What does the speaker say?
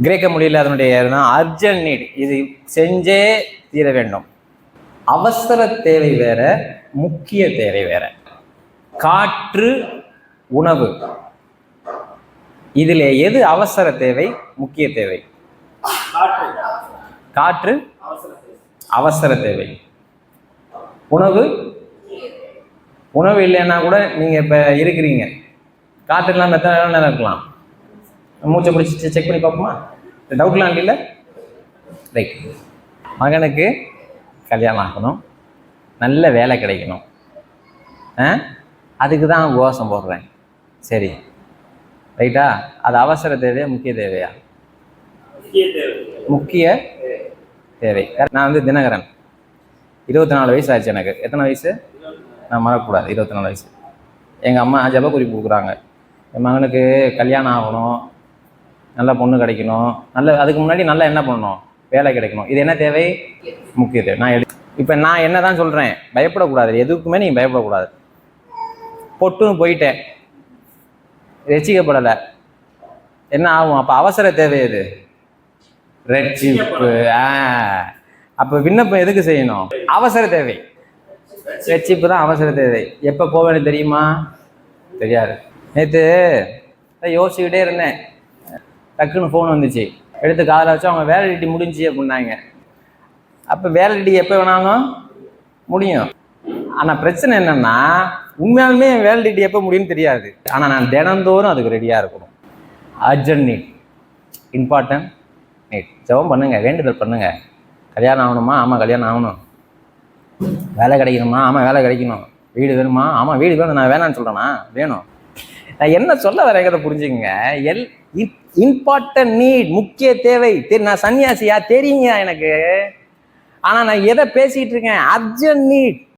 கிரேக்க மொழியில் அதனுடைய அர்ஜென்ட் நீட், இது செஞ்சே தீர வேண்டும். அவசர தேவை வேற, முக்கிய தேவை வேற. காற்று, உணவு, இதில் எது அவசர தேவை, முக்கிய தேவை? காற்று அவசர தேவை. உணவு, உணவு இல்லைன்னா கூட நீங்கள் இப்போ இருக்கிறீங்க, காற்று இல்லாமல் எத்தனை நேரம் இருக்கலாம்? மூச்சை பிடிச்சி செக் பண்ணி பார்ப்போமா? டவுட்லாம் இல்லை. ரைட். மகனுக்கு கல்யாணம் ஆகணும், நல்ல வேலை கிடைக்கணும், அதுக்கு தான் கோஷம் போடுறேன். சரி, ரைட்டா? அது அவசர தேவையா, முக்கிய தேவையா? முக்கிய தேவை. நான் தினகரன், 24 வயசு ஆச்சு எனக்கு. எத்தனை வயசு? நான் மறக்கக்கூடாது, 24 வயசு. எங்கள் அம்மா ஜப குறிப்பு கொடுக்குறாங்க, என் மகனுக்கு கல்யாணம் ஆகணும், நல்ல பொண்ணு கிடைக்கணும், அதுக்கு முன்னாடி நல்லா என்ன பண்ணணும், வேலை கிடைக்கணும். இது என்ன தேவை? முக்கிய தேவை. இப்போ நான் என்ன தான் சொல்கிறேன், பயப்படக்கூடாது, எதுக்குமே நீங்கள் பயப்படக்கூடாது. பொட்டுன்னு போயிட்டேன், ரசிக்கப்படலை, என்ன ஆகும்? அப்போ அவசர தேவை எது? ரட்சிப்பு. அப்போ விண்ணப்பம் எதுக்கு செய்யணும்? அவசர தேவை. ரட்சிப்பு தான் அவசர தேவை. எப்போ போவேன்னு தெரியுமா? தெரியாது. நேற்று யோசிச்சுக்கிட்டே இருந்தேன், டக்குன்னு ஃபோன் வந்துச்சு, எடுத்து காதில் வச்சு அவங்க வேலிடிட்டி முடிஞ்சு அப்படின்னாங்க. அப்போ வேலிடிட்டி எப்போ வேணாலும் முடியும். ஆனால் பிரச்சனை என்னென்னா, உண்மையாலுமே வேலிடிட்டி எப்போ முடியும்னு தெரியாது. ஆனால் நான் தினந்தோறும் அதுக்கு ரெடியாக இருக்கணும். Urgent need, important need. ஜெபம் பண்ணுங்க, வேண்டுதல் பண்ணுங்க. கல்யாணம் ஆகணுமா? ஆமாம் கல்யாணம் ஆகணும். வேலை கிடைக்கணுமா? ஆமாம் வேலை கிடைக்கணும். வீடு வேணுமா? ஆமாம் வீடு வேணும். நான் வேணான்னு சொல்கிறேன்னா வேணும். நான் என்ன சொல்ல வரேங்கிறத புரிஞ்சுக்கங்க. இம்பார்ட்டன்ட் நீட், முக்கிய தேவை. நான் சன்னியாசியா தெரியுங்க எனக்கு. ஆனால் நான் எதை பேசிகிட்டு இருக்கேன்? Urgent NEET.